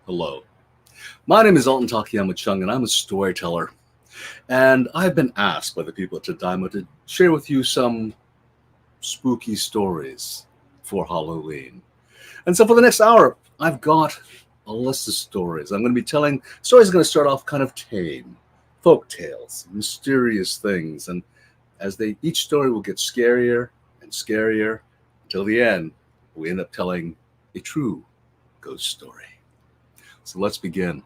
Hello. My name is Alton Takiyama-Chung, and I'm a storyteller. And I've been asked by the people at Tadaima to share with you some spooky stories for Halloween. And so for the next hour, I've got a list of stories. I'm going to be telling stories are going to start off kind of tame, folk tales, mysterious things. And each story will get scarier and scarier until the end, we end up telling a true ghost story. So let's begin.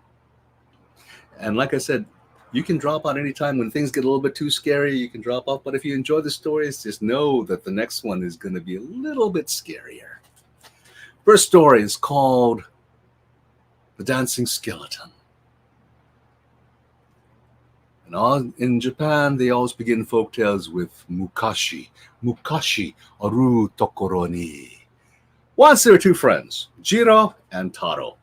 And like I said, you can drop out anytime when things get a little bit too scary. You can drop off. But if you enjoy the stories, just know that the next one is going to be a little bit scarier. First story is called The Dancing Skeleton. And in Japan, they always begin folktales with mukashi aru tokoro ni. Once there were two friends, Jiro and Taro.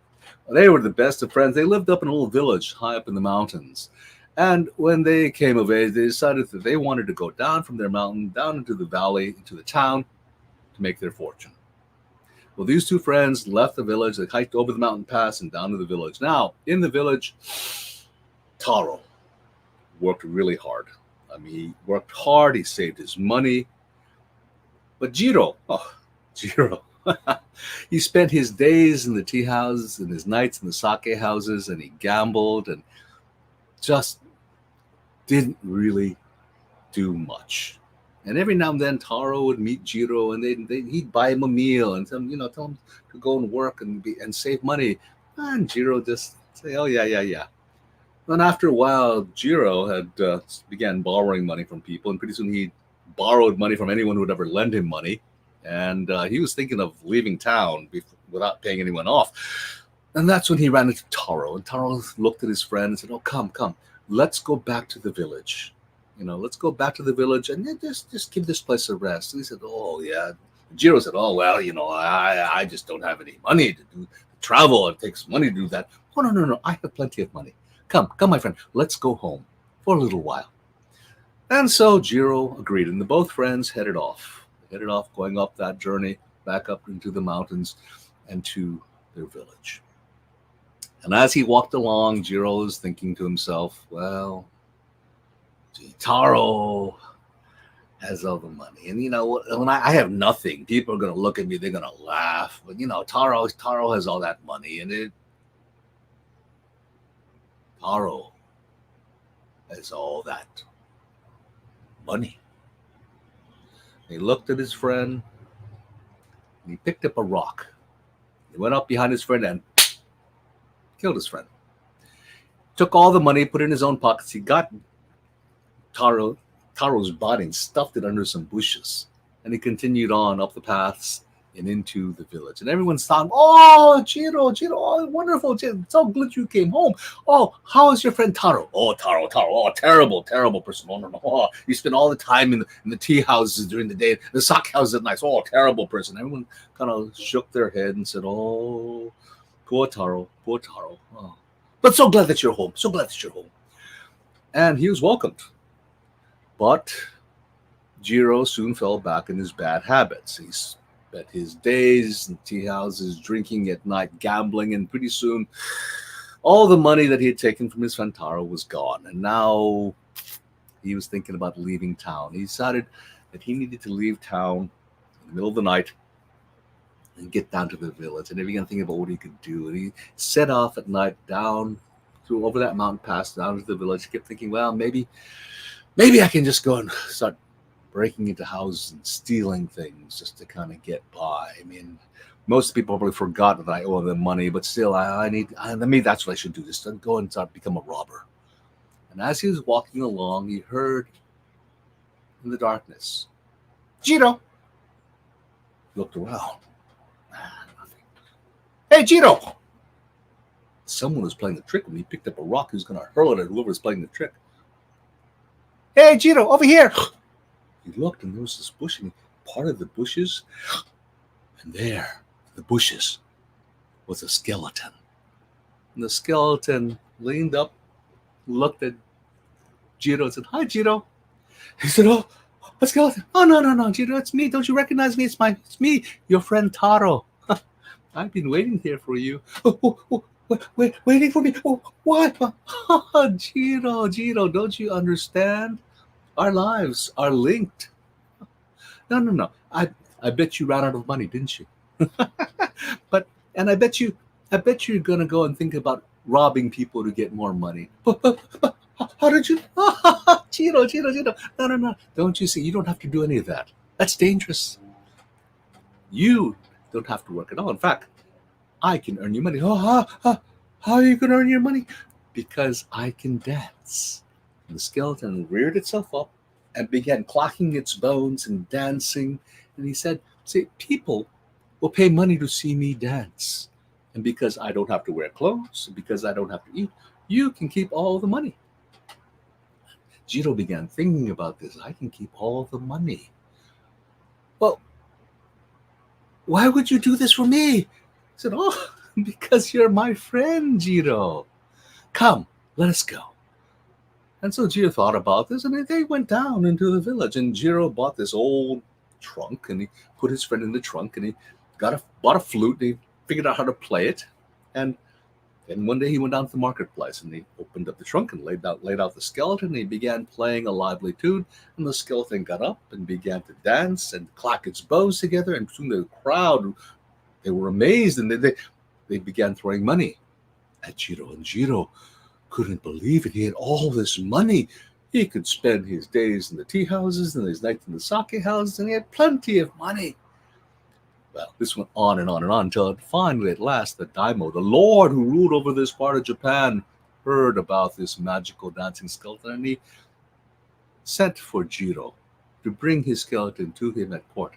They were the best of friends. They lived up in a little village high up in the mountains. And when they came of age, they decided that they wanted to go down from their mountain, down into the valley, into the town, to make their fortune. Well, these two friends left the village. They hiked over the mountain pass and down to the village. Now, in the village, Taro worked really hard. He worked hard. He saved his money. But Jiro, he spent his days in the tea houses and his nights in the sake houses, and he gambled and just didn't really do much. And every now and then Taro would meet Jiro, and he'd buy him a meal and tell him to go and work and save money. And Jiro just say, "Oh yeah." Then after a while, Jiro had began borrowing money from people, and pretty soon he borrowed money from anyone who would ever lend him money. And he was thinking of leaving town without paying anyone off. And that's when he ran into Taro. And Taro looked at his friend and said, "Oh, come. Let's go back to the village. Let's go back to the village and just give this place a rest." And he said, "Oh, yeah." Jiro said, "Oh, well, I just don't have any money to travel. It takes money to do that." "Oh, no. I have plenty of money. Come, my friend. Let's go home for a little while." And so Jiro agreed, and the both friends headed off, going up that journey back up into the mountains and to their village. And as he walked along, Jiro was thinking to himself, well, Taro has all the money. And when I have nothing, people are going to look at me, they're going to laugh. But Taro has all that money, and Taro has all that money. He looked at his friend, and he picked up a rock. He went up behind his friend and killed his friend. Took all the money, put it in his own pockets. He got Taro's body and stuffed it under some bushes. And he continued on up the paths and into the village. And everyone's thought, "Oh, Jiro, oh, wonderful. Jiro, so glad you came home. Oh, how is your friend Taro?" "Oh, Taro, oh, terrible person. Oh, no. Oh, you spend all the time in the tea houses during the day, the sake houses at night. Oh, terrible person." Everyone kind of shook their head and said, "Oh, poor Taro. Oh. But so glad that you're home. And he was welcomed. But Jiro soon fell back in his bad habits. He spent his days in tea houses, drinking at night, gambling, and pretty soon all the money that he had taken from his friend Taro was gone. And now he was thinking about leaving town. He decided that he needed to leave town in the middle of the night and get down to the village. And he began thinking about what he could do. And he set off at night down over that mountain pass down to the village. He kept thinking, well, maybe I can just go and start breaking into houses and stealing things just to kind of get by. I mean, most people probably forgot that I owe them money, but still, maybe that's what I should do, just go and become a robber. And as he was walking along, he heard in the darkness, "Jiro!" He looked around. Nothing. "Hey, Jiro!" Someone was playing the trick when he picked up a rock. He was going to hurl it at whoever was playing the trick. "Hey, Jiro, over here!" He looked, and there was this bush, and he parted the bushes, and there, in the bushes, was a skeleton. And the skeleton leaned up, looked at Jiro, and said, "Hi, Jiro." He said, "Oh, a skeleton. Oh, no, Jiro, it's me. Don't you recognize me? It's me, your friend Taro. I've been waiting here for you." Oh, waiting for me. Oh, what? Jiro, don't you understand? Our lives are linked. No. I bet you ran out of money, didn't you? But and I bet you're gonna go and think about robbing people to get more money. But how did you? Jiro. No. Don't you see? You don't have to do any of that. That's dangerous. You don't have to work at all. In fact, I can earn you money. How are you going to earn your money? Because I can dance. And the skeleton reared itself up and began clacking its bones and dancing. And he said, see, people will pay money to see me dance. And because I don't have to wear clothes, because I don't have to eat, you can keep all the money. Jiro began thinking about this. I can keep all the money. Well, why would you do this for me? He said, oh, because you're my friend, Jiro. Come, let us go. And so Jiro thought about this, and they went down into the village. And Jiro bought this old trunk, and he put his friend in the trunk, and he bought a flute, and he figured out how to play it. And then one day he went down to the marketplace, and he opened up the trunk and laid out the skeleton, and he began playing a lively tune. And the skeleton got up and began to dance and clack its bows together. And soon the crowd, they were amazed, and they began throwing money at Jiro. And Jiro couldn't believe it. He had all this money. He could spend his days in the tea houses and his nights in the sake houses, and he had plenty of money. Well, this went on and on and on until finally, at last, the daimyo, the lord who ruled over this part of Japan, heard about this magical dancing skeleton, and he sent for Jiro to bring his skeleton to him at court.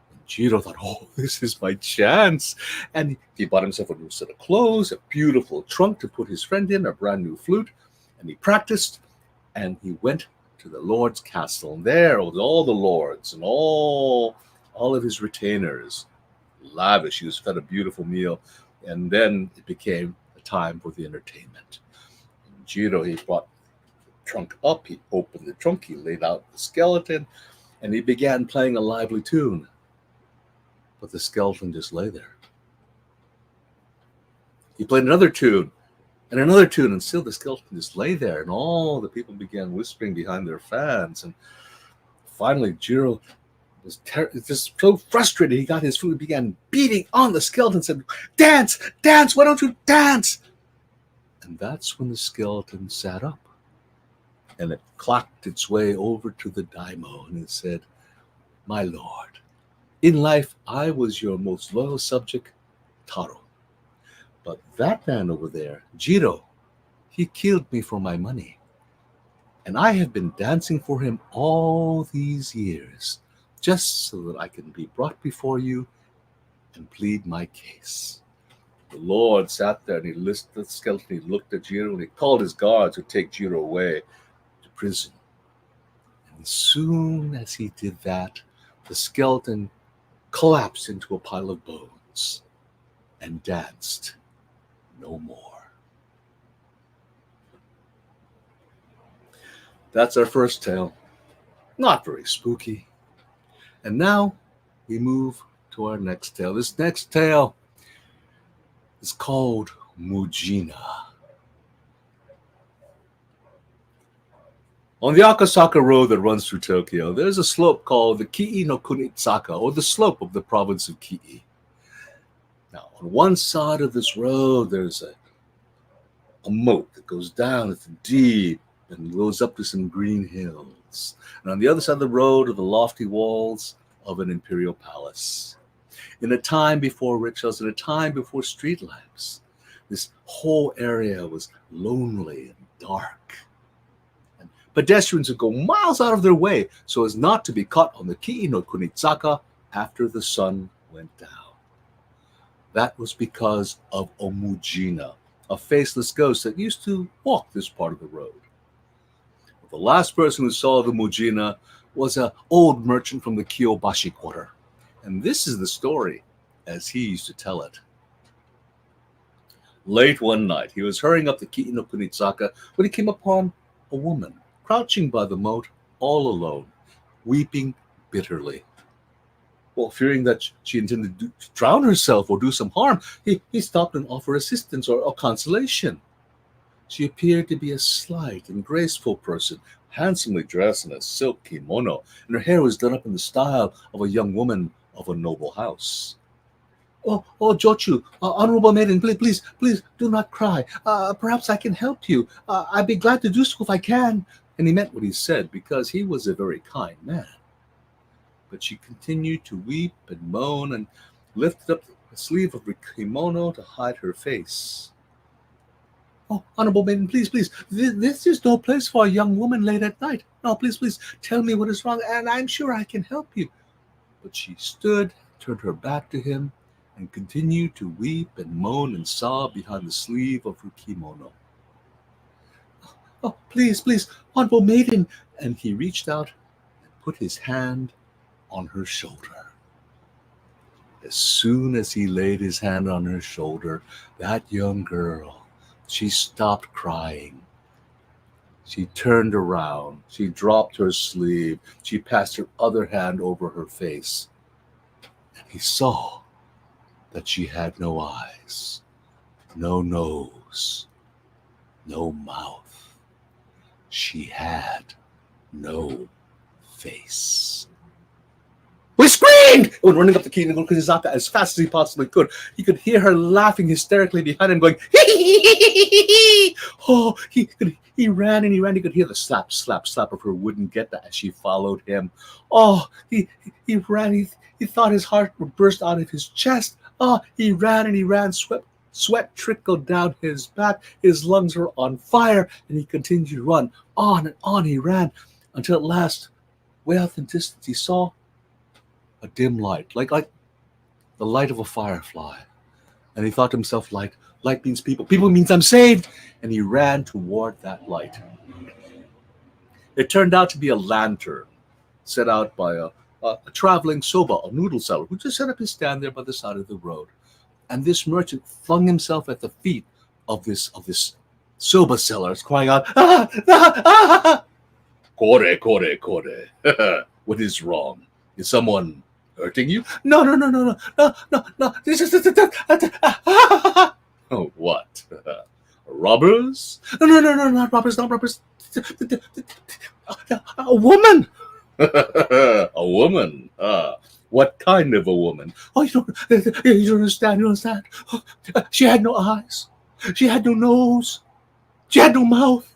And Jiro thought, oh, this is my chance. And he bought himself a new set of clothes, a beautiful trunk to put his friend in, a brand new flute, and he practiced, and he went to the lord's castle. And there was all the lords and all of his retainers, lavish. He was fed a beautiful meal, and then it became a time for the entertainment. And Jiro, he brought the trunk up, he opened the trunk, he laid out the skeleton, and he began playing a lively tune. But the skeleton just lay there. He played another tune, and still the skeleton just lay there, and all the people began whispering behind their fans. And finally, Jiro was just so frustrated. He got his food, began beating on the skeleton, said, dance, why don't you dance? And that's when the skeleton sat up, and it clacked its way over to the daimyo, and it said, my lord, in life I was your most loyal subject, Taro. But that man over there, Jiro, he killed me for my money. And I have been dancing for him all these years, just so that I can be brought before you and plead my case. The Lord sat there, and he listened to the skeleton. He looked at Jiro, and he called his guards to take Jiro away to prison. And as soon as he did that, the skeleton collapsed into a pile of bones and danced no more. That's our first tale. Not very spooky. And now we move to our next tale. This next tale is called Mujina. On the Akasaka Road that runs through Tokyo, there's a slope called the Kii no Kunitsaka, or the slope of the province of Kii. Now, on one side of this road, there's a moat that goes down into deep and goes up to some green hills. And on the other side of the road are the lofty walls of an imperial palace. In a time before rickshaws, in a time before street lamps, this whole area was lonely and dark. And pedestrians would go miles out of their way so as not to be caught on the Kii no Kunitsaka after the sun went down. That was because of Omujina, a faceless ghost that used to walk this part of the road. The last person who saw the Mujina was an old merchant from the Kyobashi quarter. And this is the story as he used to tell it. Late one night, he was hurrying up the Kii no Kunitsaka when he came upon a woman crouching by the moat all alone, weeping bitterly. Well, fearing that she intended to drown herself or do some harm, he stopped and offered assistance or consolation. She appeared to be a slight and graceful person, handsomely dressed in a silk kimono, and her hair was done up in the style of a young woman of a noble house. Oh, Jochu, honorable maiden, please, do not cry. Perhaps I can help you. I'd be glad to do so if I can. And he meant what he said because he was a very kind man. But she continued to weep and moan and lifted up the sleeve of her kimono to hide her face. Oh, honorable maiden, please, this is no place for a young woman late at night. No, please, tell me what is wrong, and I'm sure I can help you. But she stood, turned her back to him, and continued to weep and moan and sob behind the sleeve of her kimono. Oh, please, honorable maiden. And he reached out and put his hand on her shoulder. As soon as he laid his hand on her shoulder, that young girl, she stopped crying. She turned around. She dropped her sleeve. She passed her other hand over her face. And he saw that she had no eyes, no nose, no mouth. She had no face. We screamed! And running up the key and Kuzaka as fast as he possibly could. He could hear her laughing hysterically behind him, going, hee. Oh, he ran and he ran. He could hear the slap of her wooden geta as she followed him. Oh, he ran. He thought his heart would burst out of his chest. Oh, he ran and he ran. Sweat trickled down his back. His lungs were on fire, and he continued to run. On and on he ran, until at last, way out in the distance, he saw a dim light, like the light of a firefly. And he thought to himself, light means people. People means I'm saved. And he ran toward that light. It turned out to be a lantern set out by a traveling soba, a noodle seller, who just set up his stand there by the side of the road. And this merchant flung himself at the feet of this soba seller, crying out, Kore. What is wrong? Is someone hurting you? No. This is Oh, what? Robbers? No, not robbers. A woman. A woman. What kind of a woman? Oh, you don't understand. She had no eyes. She had no nose. She had no mouth.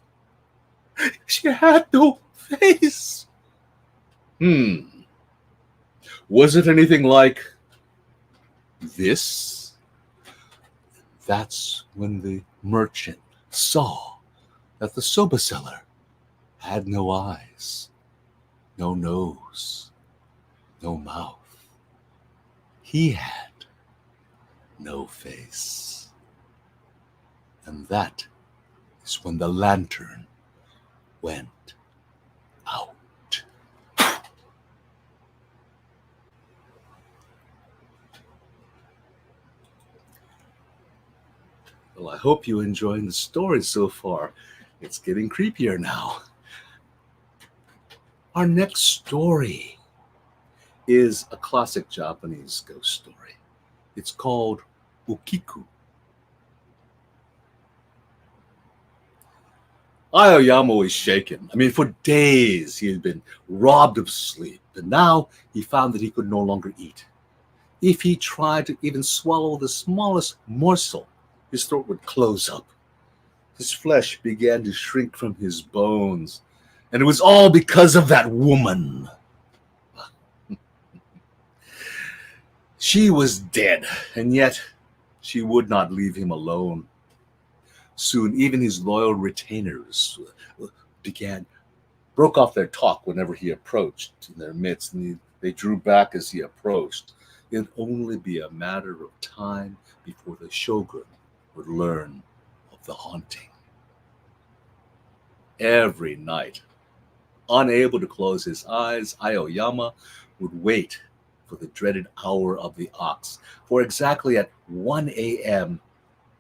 She had no face. Was it anything like this? That's when the merchant saw that the soba seller had no eyes, no nose, no mouth. He had no face. And that is when the lantern went out. Well, I hope you're enjoying the story so far. It's getting creepier now. Our next story is a classic Japanese ghost story. It's called Ukiku. Aoyama was shaken. For days he had been robbed of sleep, and now he found that he could no longer eat. If he tried to even swallow the smallest morsel, his throat would close up. His flesh began to shrink from his bones, and it was all because of that woman. She was dead, and yet she would not leave him alone. Soon, even his loyal retainers broke off their talk whenever he approached in their midst, and they drew back as he approached. It would only be a matter of time before the shogun would learn of the haunting. Every night, unable to close his eyes, Aoyama would wait for the dreaded hour of the ox. For exactly at 1 a.m.,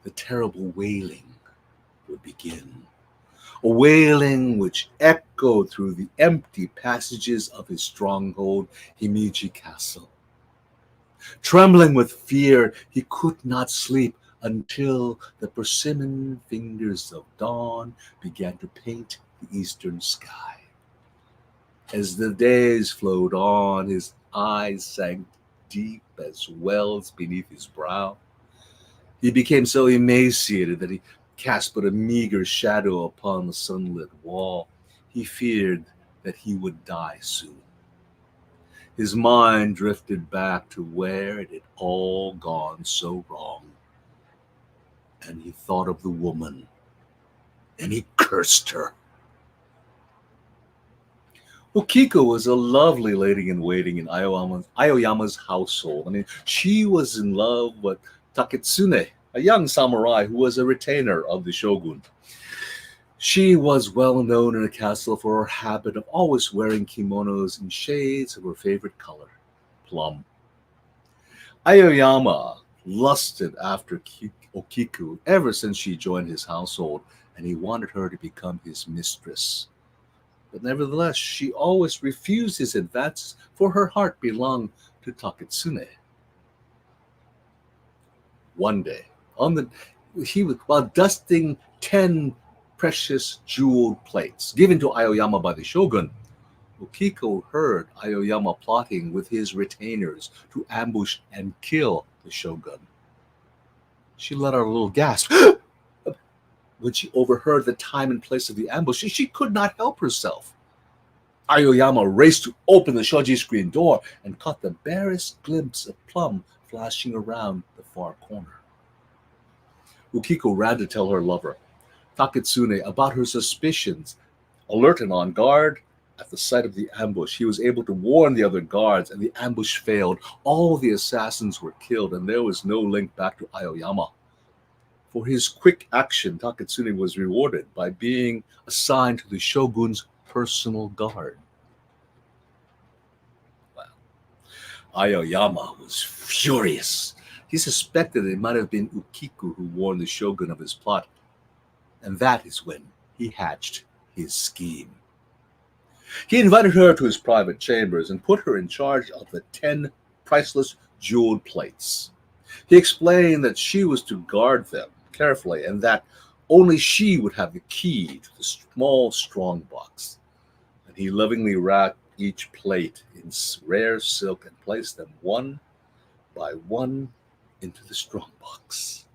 the terrible wailing would begin. A wailing which echoed through the empty passages of his stronghold, Himeji Castle. Trembling with fear, he could not sleep until the persimmon fingers of dawn began to paint the eastern sky. As the days flowed on, his eyes sank deep as wells beneath his brow. He became so emaciated that he cast but a meager shadow upon the sunlit wall. He feared that he would die soon. His mind drifted back to where it had all gone so wrong. And he thought of the woman, and he cursed her. Ukiko was a lovely lady in waiting in Aoyama's household. I mean, she was in love with Taketsune, a young samurai who was a retainer of the shogun. She was well known in the castle for her habit of always wearing kimonos in shades of her favorite color, plum. Aoyama lusted after Okiku ever since she joined his household, and he wanted her to become his mistress. But nevertheless, she always refused his advances, for her heart belonged to Taketsune. One day, while dusting 10 precious jeweled plates given to Aoyama by the shogun, Ukiko heard Aoyama plotting with his retainers to ambush and kill the shogun. She let out a little gasp. When she overheard the time and place of the ambush, she could not help herself. Aoyama raced to open the shoji screen door and caught the barest glimpse of plum flashing around the far corner. Ukiko ran to tell her lover, Taketsune, about her suspicions. Alert and on guard, at the sight of the ambush, he was able to warn the other guards, and the ambush failed. All the assassins were killed, and there was no link back to Aoyama. For his quick action, Taketsune was rewarded by being assigned to the shogun's personal guard. Well, Aoyama was furious. He suspected it might have been Ukiko who warned the shogun of his plot, and that is when he hatched his scheme. He invited her to his private chambers and put her in charge of the 10 priceless jeweled plates. He explained that she was to guard them carefully, and that only she would have the key to the small strong box. And he lovingly wrapped each plate in rare silk and placed them one by one into the strong box,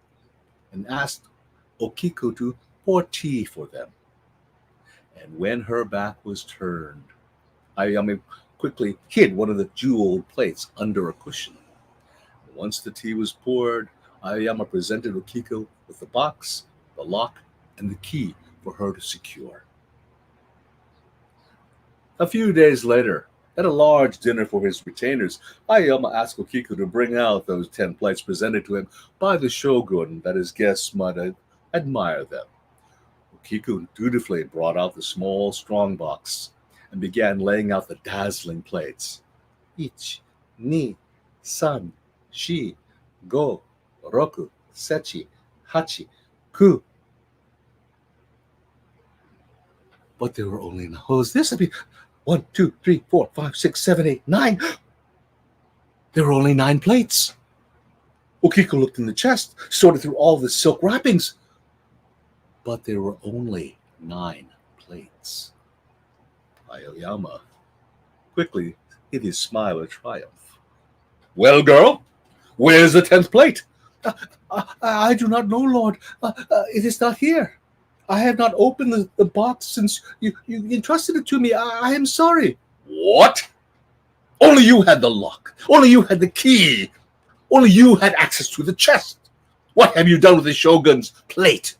and asked Okiko to pour tea for them. And when her back was turned, Aoyama quickly hid one of the jeweled plates under a cushion. Once the tea was poured, Aoyama presented Okiko with the box, the lock, and the key for her to secure. A few days later, at a large dinner for his retainers, Aoyama asked Okiko to bring out those 10 plates presented to him by the shogun, that his guests might admire them. Okiko dutifully brought out the small strong box and began laying out the dazzling plates. Ich, ni, san, shi, go, roku, sechi, hachi, ku. But there were only, what was this? 1, 2, 3, 4, 5, 6, 7, 8, 9. There were only 9 plates. Okiko looked in the chest, sorted through all the silk wrappings. But there were only 9 plates. Aoyama quickly hid his smile of triumph. Well, girl, where's the 10th plate? I do not know, Lord. It is not here. I have not opened the box since you entrusted it to me. I am sorry. What? Only you had the lock. Only you had the key. Only you had access to the chest. What have you done with the shogun's plate?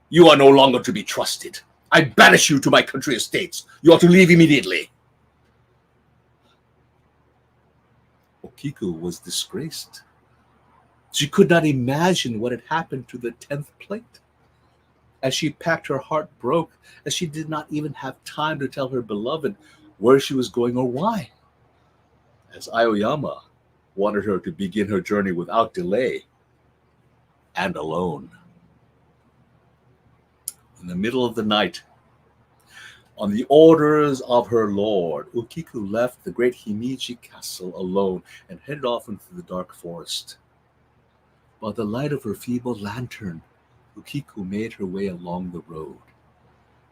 You are no longer to be trusted. I banish you to my country estates. You are to leave immediately. Okiko was disgraced. She could not imagine what had happened to the 10th plate. As she packed, her heart broke, as she did not even have time to tell her beloved where she was going or why. As Aoyama wanted her to begin her journey without delay and alone. In the middle of the night, On the orders of her lord, Ukiku left the great Himeji castle alone and headed off into the dark forest. By the light of her feeble lantern, Ukiku made her way along the road.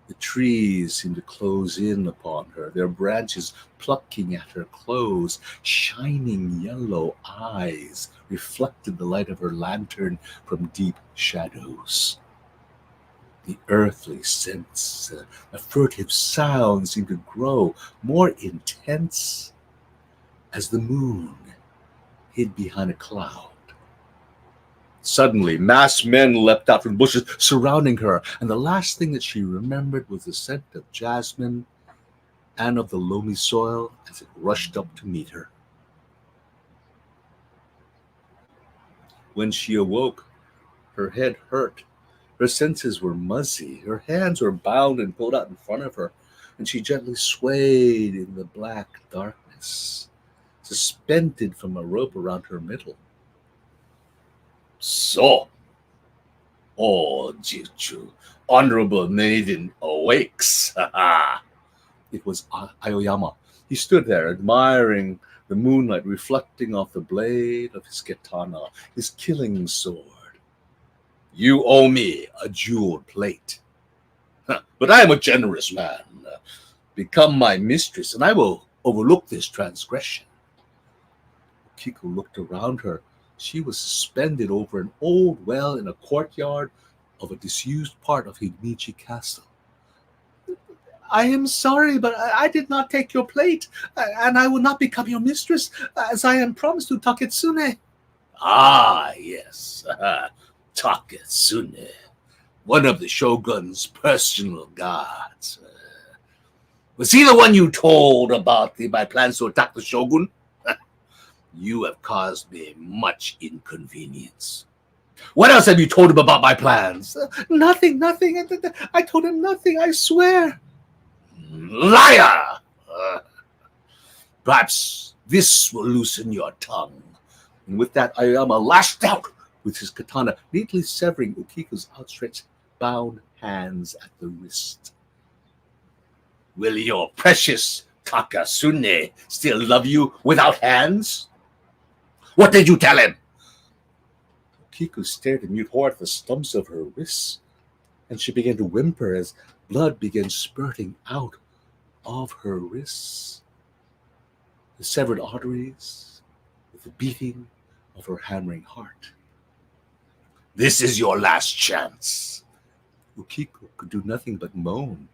The trees seemed to close in upon her, their branches plucking at her clothes. Shining yellow eyes reflected the light of her lantern from deep shadows. The earthly scents, a furtive sound seemed to grow more intense as the moon hid behind a cloud. Suddenly, masked men leapt out from the bushes surrounding her, and the last thing that she remembered was the scent of jasmine and of the loamy soil as it rushed up to meet her. When she awoke, her head hurt, her senses were muzzy, her hands were bound and pulled out in front of her, and she gently swayed in the black darkness, suspended from a rope around her middle. So, Jichu, honorable maiden awakes. It was Aoyama. He stood there, admiring the moonlight reflecting off the blade of his katana, his killing sword. You owe me a jeweled plate. But I am a generous man. Become my mistress, and I will overlook this transgression. Kiko looked around her. She was suspended over an old well in a courtyard of a disused part of Himeji Castle. I am sorry, but I did not take your plate, and I will not become your mistress, as I am promised to Taketsune. Ah, yes, Taketsune, one of the Shogun's personal guards. Was he the one you told about my plans to attack the Shogun? You have caused me much inconvenience. What else have you told him about my plans? Nothing. I told him nothing, I swear. Liar! Perhaps this will loosen your tongue. And with that, Aoyama lashed out with his katana, neatly severing Ukiko's outstretched, bound hands at the wrist. Will your precious Takasune still love you without hands? What did you tell him? Ukiko stared in mute horror at the stumps of her wrists, and she began to whimper as blood began spurting out of her wrists. The severed arteries with the beating of her hammering heart. This is your last chance. Ukiko could do nothing but moan.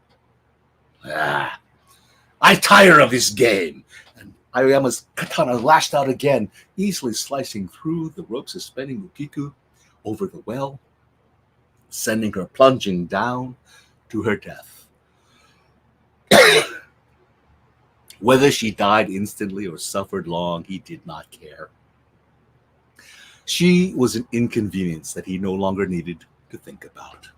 I tire of this game. And Aoyama's katana lashed out again, easily slicing through the rope suspending Ukiko over the well, sending her plunging down to her death. Whether she died instantly or suffered long, he did not care. She was an inconvenience that he no longer needed to think about.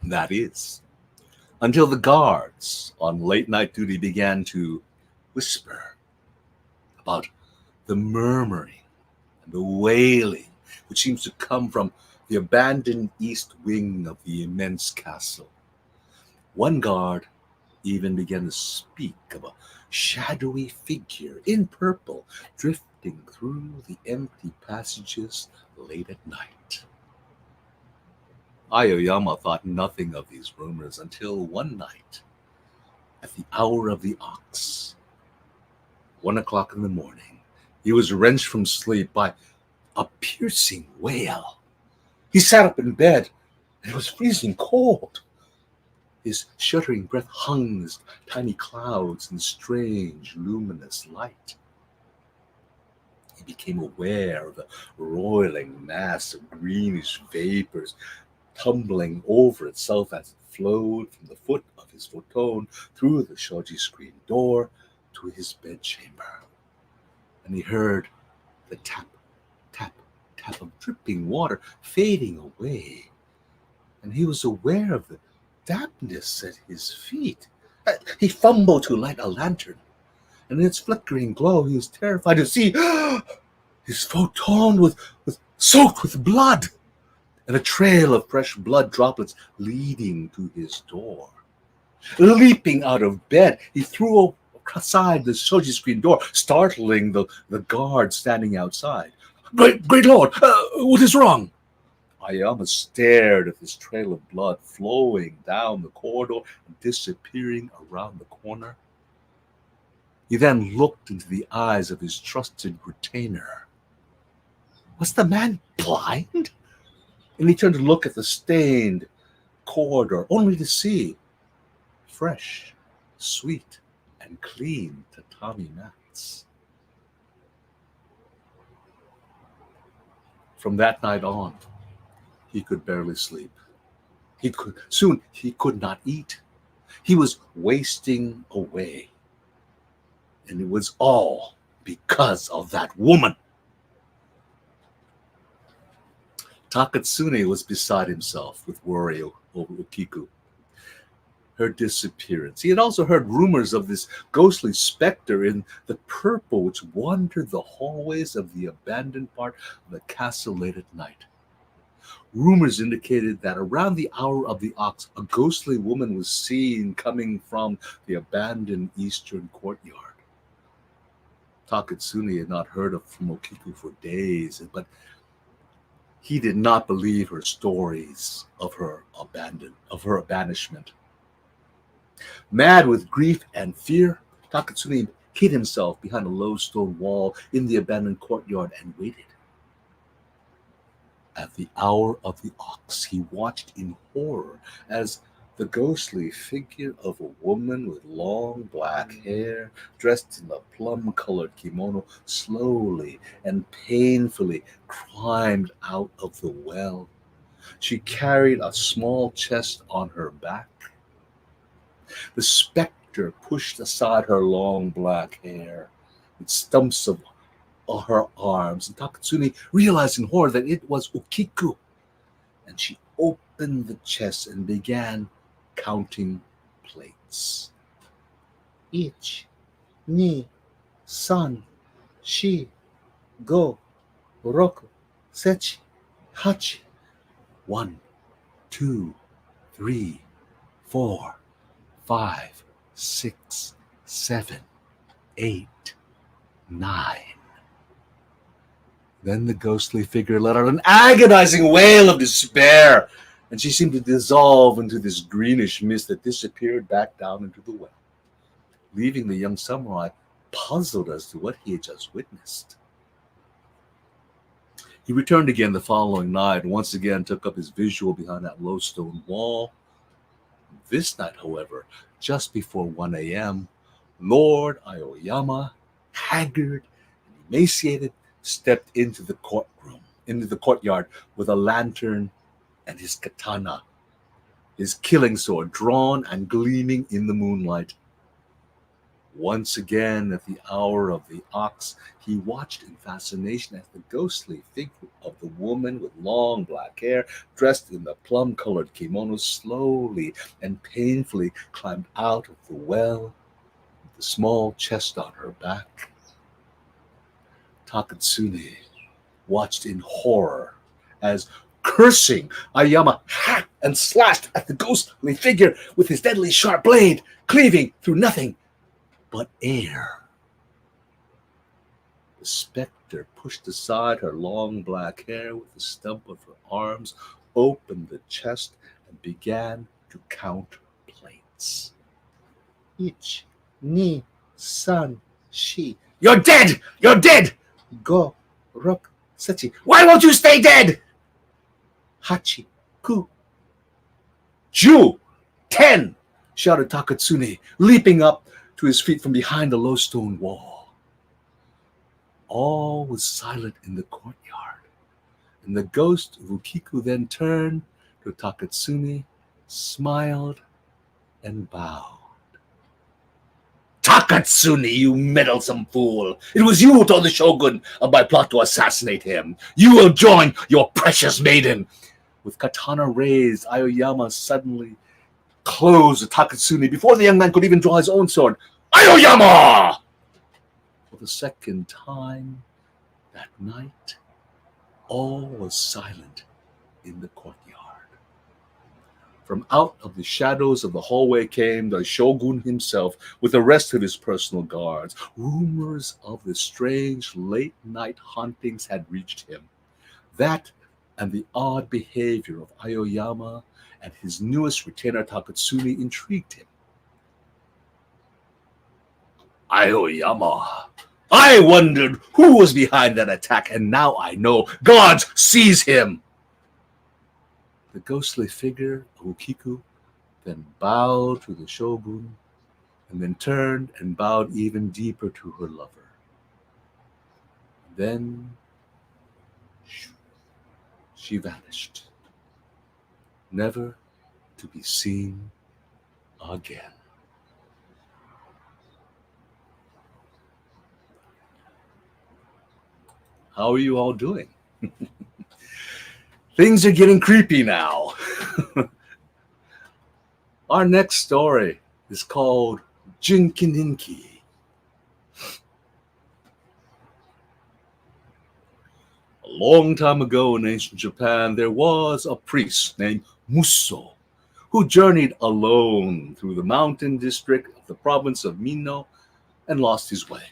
That is, until the guards on late night duty began to whisper about the murmuring and the wailing which seems to come from the abandoned east wing of the immense castle. One guard even began to speak of a shadowy figure in purple drifting through the empty passages late at night. Aoyama thought nothing of these rumors until one night, at the hour of the ox, 1 o'clock in the morning, he was wrenched from sleep by a piercing wail. He sat up in bed, and it was freezing cold. His shuddering breath hung as tiny clouds in strange, luminous light. He became aware of the roiling mass of greenish vapors tumbling over itself as it flowed from the foot of his futon through the shoji screen door to his bedchamber. And he heard the tap, tap, tap of dripping water fading away. And he was aware of the dampness at his feet. He fumbled to light a lantern, and in its flickering glow he was terrified to see his futon was soaked with blood. and a trail of fresh blood droplets leading to his door. Leaping out of bed, he threw aside the shoji screen door, startling the guard standing outside. Great Lord, what is wrong? Ayama stared at this trail of blood flowing down the corridor and disappearing around the corner. He then looked into the eyes of his trusted retainer. Was the man blind? And he turned to look at the stained corridor, only to see fresh, sweet, and clean tatami mats. From that night on, he could barely sleep. He could not eat. He was wasting away. And it was all because of that woman. Takatsune was beside himself with worry over Ukiku. Her disappearance. He had also heard rumors of this ghostly specter in the purple which wandered the hallways of the abandoned part of the castle late at night. Rumors indicated that around the hour of the ox, a ghostly woman was seen coming from the abandoned eastern courtyard. Takatsune had not heard from Okiku for days, but he did not believe her stories of her banishment. Mad with grief and fear, Takatsune hid himself behind a low stone wall in the abandoned courtyard and waited. At the hour of the ox, he watched in horror as the ghostly figure of a woman with long black hair, dressed in a plum-colored kimono, slowly and painfully climbed out of the well. She carried a small chest on her back. The specter pushed aside her long black hair with stumps of her arms, and Takatsune realized in horror that it was Ukiku. And she opened the chest and began counting plates. 1, 2, 3, 4, 5, 6, 7, 8. 1, 2, 3, 4, 5, 6, 7, 8, 9. Then the ghostly figure let out an agonizing wail of despair, and she seemed to dissolve into this greenish mist that disappeared back down into the well, leaving the young samurai puzzled as to what he had just witnessed. He returned again the following night and once again took up his vigil behind that low stone wall. This night, however, just before 1 a.m., Lord Aoyama, haggard and emaciated, stepped into the courtyard with a lantern and his katana, his killing sword drawn and gleaming in the moonlight. Once again, at the hour of the ox, he watched in fascination as the ghostly figure of the woman with long black hair, dressed in the plum-colored kimono, slowly and painfully climbed out of the well with the small chest on her back. Takatsune watched in horror as, cursing, Ayama hacked and slashed at the ghostly figure with his deadly sharp blade, cleaving through nothing but air. The specter pushed aside her long black hair with the stump of her arms, opened the chest, and began to count plates. 1, 2, 3, 4. You're dead! You're dead! 5, 6, 7. Why won't you stay dead? 8, 9. 10! Shouted Takatsune, leaping up to his feet from behind the low stone wall. All was silent in the courtyard, and the ghost of Ukiku then turned to Takatsune, smiled, and bowed. Takatsune, you meddlesome fool! It was you who told the shogun of my plot to assassinate him. You will join your precious maiden. With katana raised, Aoyama suddenly closed Takatsune before the young man could even draw his own sword. Aoyama! For the second time that night, all was silent in the courtyard. From out of the shadows of the hallway came the shogun himself with the rest of his personal guards. Rumors of the strange late-night hauntings had reached him. That and the odd behavior of Aoyama and his newest retainer Takatsune intrigued him. Aoyama, I wondered who was behind that attack, and now I know. Gods, seize him! The ghostly figure of Ukiku then bowed to the shogun, and then turned and bowed even deeper to her lover. Then she vanished, never to be seen again. How are you all doing? Things are getting creepy now. Our next story is called Jinkininki. A long time ago in ancient Japan, there was a priest named Musso who journeyed alone through the mountain district of the province of Mino and lost his way.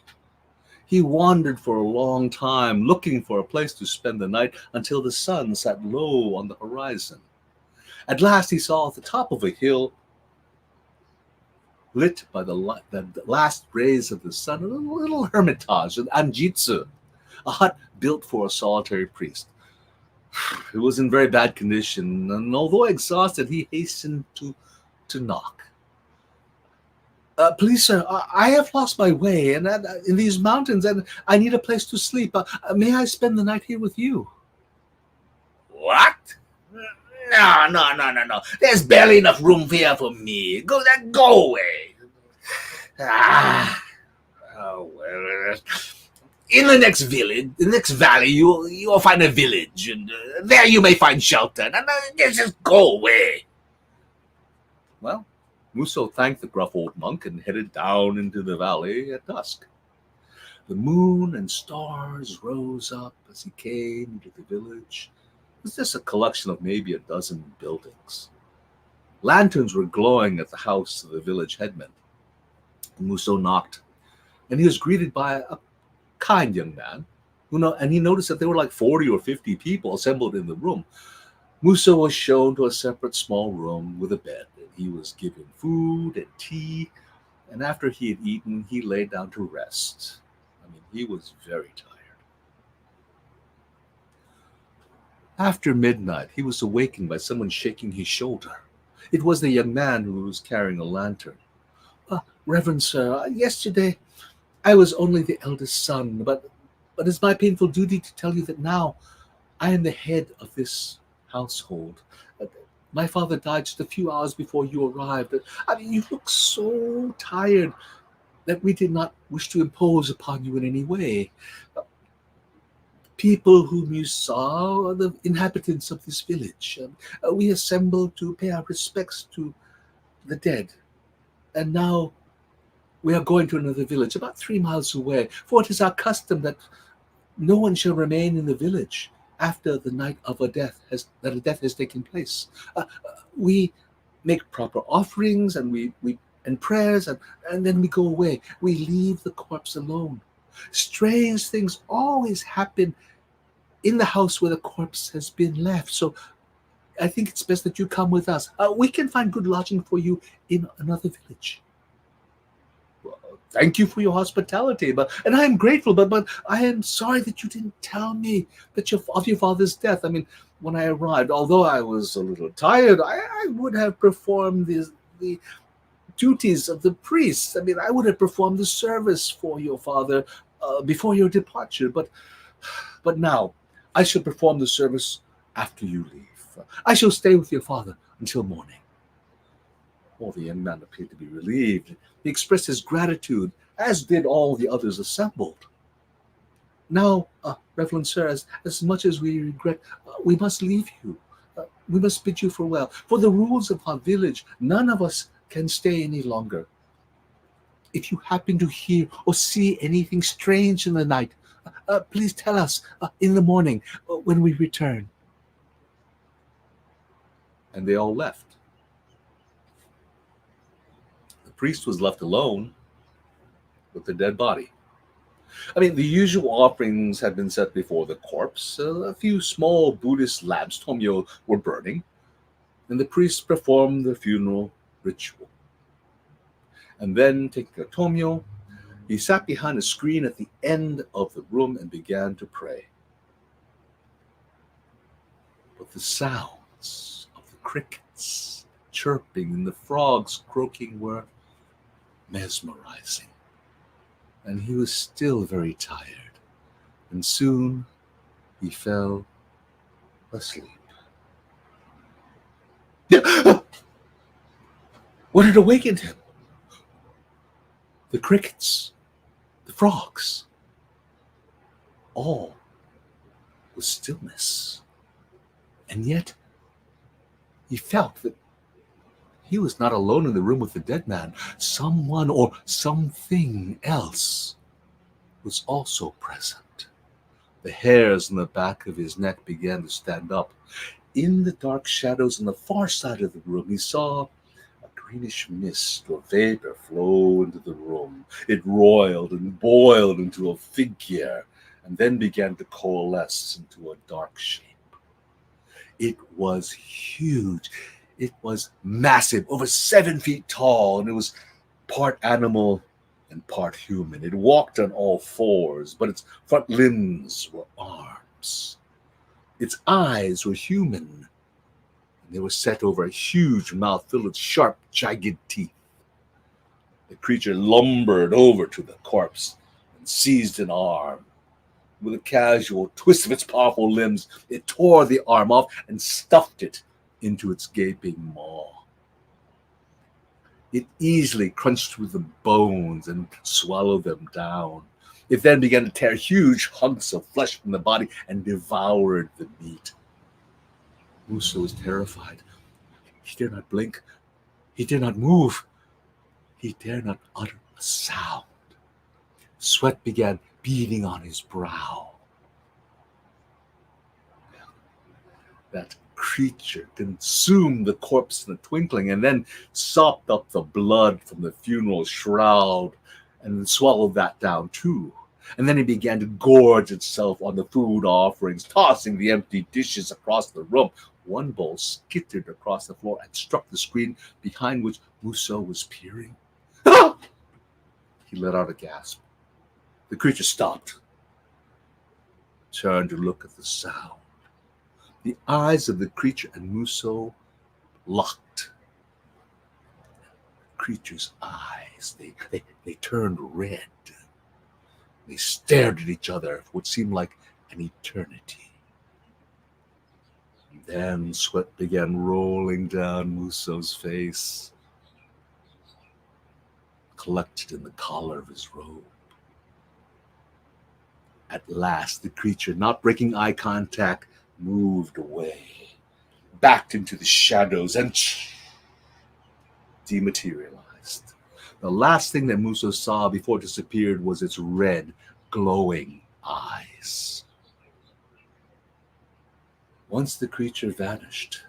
He wandered for a long time, looking for a place to spend the night until the sun sat low on the horizon. At last he saw at the top of a hill, lit by the last rays of the sun, a little hermitage, an anjitsu, a hut built for a solitary priest. It was in very bad condition, and although exhausted, he hastened to knock. Please, sir, I have lost my way and in these mountains, and I need a place to sleep. May I spend the night here with you? What? No. There's barely enough room here for me. Go away. Oh, well. In the next village, the next valley, you will find a village, and there you may find shelter. And just go away. Well, Musso thanked the gruff old monk and headed down into the valley at dusk. The moon and stars rose up as he came into the village. It was just a collection of maybe a dozen buildings. Lanterns were glowing at the house of the village headman. Musso knocked, and he was greeted by a kind young man, and he noticed that there were like 40 or 50 people assembled in the room. Musso was shown to a separate small room with a bed. He was given food and tea, and after he had eaten, he lay down to rest. He was very tired. After midnight, he was awakened by someone shaking his shoulder. It was the young man who was carrying a lantern. Reverend sir, yesterday I was only the eldest son, but it's my painful duty to tell you that now I am the head of this household. My father died just a few hours before you arrived. You look so tired that we did not wish to impose upon you in any way. People whom you saw are the inhabitants of this village. We assembled to pay our respects to the dead. And now we are going to another village about 3 miles away, for it is our custom that no one shall remain in the village after the night of a death has taken place. We make proper offerings and and prayers, and then we go away. We leave the corpse alone. Strange things always happen in the house where the corpse has been left. So I think it's best that you come with us. We can find good lodging for you in another village. Thank you for your hospitality, and I am grateful, but I am sorry that you didn't tell me of your father's death. When I arrived, although I was a little tired, I would have performed the duties of the priest. I would have performed the service for your father before your departure, but now I shall perform the service after you leave. I shall stay with your father until morning. The young man appeared to be relieved. He expressed his gratitude, as did all the others assembled. Now, Reverend Sir, as much as we regret, we must leave you. We must bid you farewell. For the rules of our village, none of us can stay any longer. If you happen to hear or see anything strange in the night, please tell us in the morning when we return. and they all left. The priest was left alone with the dead body. I mean, the usual offerings had been set before the corpse. A few small Buddhist lamps, Tomyo, were burning, and the priest performed the funeral ritual. And then, taking a Tomyo, he sat behind a screen at the end of the room and began to pray. But the sounds of the crickets chirping and the frogs croaking were mesmerizing. And he was still very tired, and soon he fell asleep. What had awakened him? The crickets, the frogs, all was stillness. And yet he felt that he was not alone in the room with the dead man. Someone or something else was also present. The hairs on the back of his neck began to stand up. In the dark shadows on the far side of the room, he saw a greenish mist or vapor flow into the room. It roiled and boiled into a figure and then began to coalesce into a dark shape. It was huge. It was massive, over 7 feet tall, and it was part animal and part human. It walked on all fours, but its front limbs were arms. Its eyes were human, and they were set over a huge mouth filled with sharp, jagged teeth. The creature lumbered over to the corpse and seized an arm. With a casual twist of its powerful limbs, it tore the arm off and stuffed it into its gaping maw. It easily crunched through the bones and swallowed them down. It then began to tear huge hunks of flesh from the body and devoured the meat. Muso was terrified. He dare not blink. He dare not move. He dare not utter a sound. Sweat began beading on his brow. That creature consumed the corpse in a twinkling and then sopped up the blood from the funeral shroud and swallowed that down too. And then it began to gorge itself on the food offerings, tossing the empty dishes across the room. One bowl skittered across the floor and struck the screen behind which Muso was peering. He let out a gasp. The creature stopped, turned to look at the sound. The eyes of the creature and Muso locked. The creature's eyes, they turned red. They stared at each other for what seemed like an eternity. And then sweat began rolling down Muso's face, collected in the collar of his robe. At last, the creature, not breaking eye contact, moved away, backed into the shadows, and dematerialized. The last thing that Muso saw before it disappeared was its red, glowing eyes. Once the creature vanished,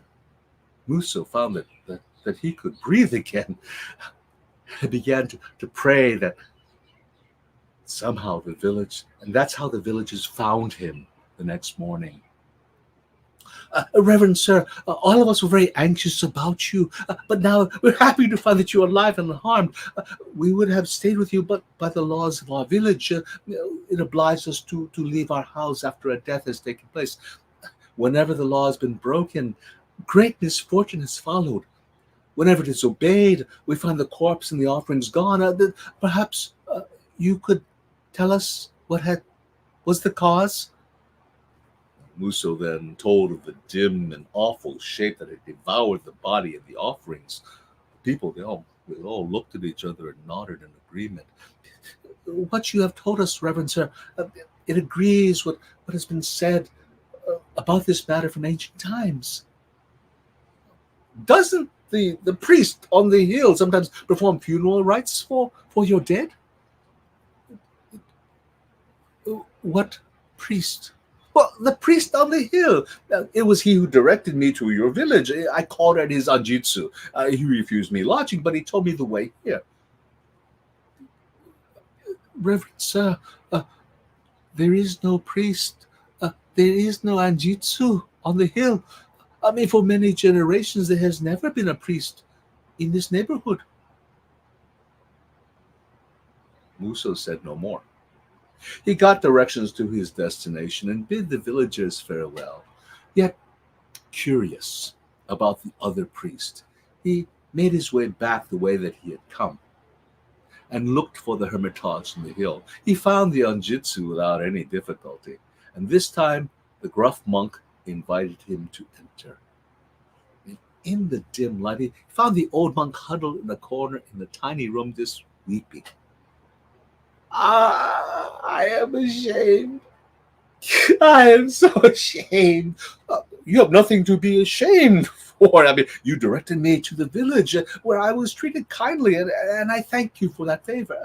Muso found that he could breathe again. He began to pray that somehow the village, and that's how the villagers found him the next morning. Reverend Sir, all of us were very anxious about you, but now we're happy to find that you are alive and unharmed. We would have stayed with you, but by the laws of our village, it obliged us to leave our house after a death has taken place. Whenever the law has been broken, great misfortune has followed. Whenever it is obeyed, we find the corpse and the offerings gone. Perhaps you could tell us what was the cause? Muso then told of the dim and awful shape that had devoured the body and the offerings. The people, they all looked at each other and nodded in agreement. What you have told us, Reverend Sir, it agrees with what has been said about this matter from ancient times. Doesn't the priest on the hill sometimes perform funeral rites for your dead? What priest? Well, the priest on the hill. It was he who directed me to your village. I called at his anjitsu. He refused me lodging, but he told me the way here. Reverend sir, there is no priest. There is no anjitsu on the hill. I mean, for many generations, there has never been a priest in this neighborhood. Muso said no more. He got directions to his destination and bid the villagers farewell. Yet, curious about the other priest, he made his way back the way that he had come and looked for the hermitage in the hill. He found the anjitsu without any difficulty, and this time the gruff monk invited him to enter. In the dim light, he found the old monk huddled in a corner in the tiny room, just weeping. Ah, I am ashamed. I am so ashamed. You have nothing to be ashamed for. I mean, you directed me to the village where I was treated kindly, and I thank you for that favor.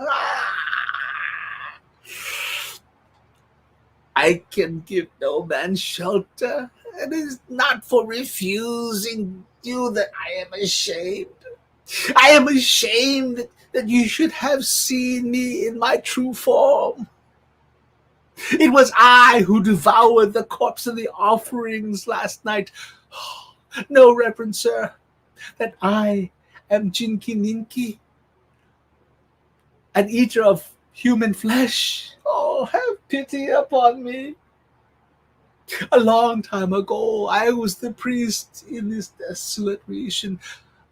I can give no man shelter. It is not for refusing you that I am ashamed. I am ashamed that you should have seen me in my true form. It was I who devoured the corpse of the offerings last night. Know, Reverend Sir, that I am Jinkininki, an eater of human flesh. Oh, have pity upon me. A long time ago, I was the priest in this desolate region.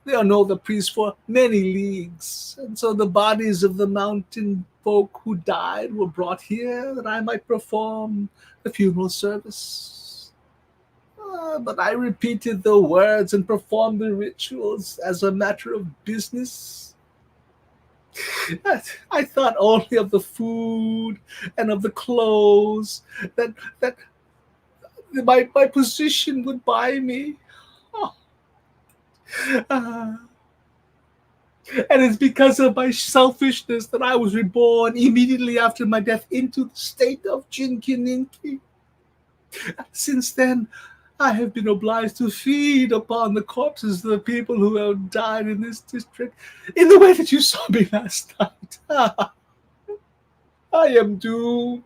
There are no other priests for many leagues, and so the bodies of the mountain folk who died were brought here that I might perform the funeral service. But I repeated the words and performed the rituals as a matter of business. I thought only of the food and of the clothes that my position would buy me. Oh. And it's because of my selfishness that I was reborn immediately after my death into the state of Jinkininki. Since then, I have been obliged to feed upon the corpses of the people who have died in this district in the way that you saw me last night. I am doomed.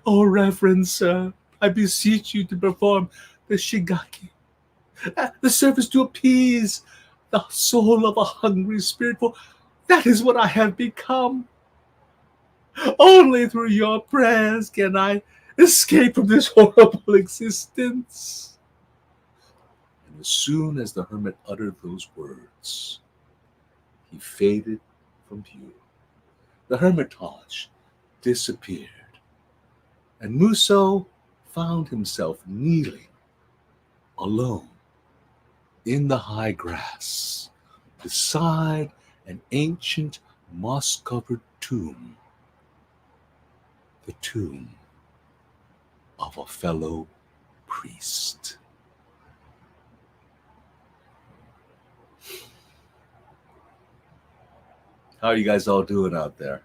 Oh, Reverend Sir, I beseech you to perform the shigaki, the service to appease the soul of a hungry spirit, for that is what I have become. Only through your prayers can I escape from this horrible existence. And as soon as the hermit uttered those words, he faded from view. The hermitage disappeared, and Muso found himself kneeling alone in the high grass beside an ancient moss-covered tomb, the tomb of a fellow priest. How are you guys all doing out there?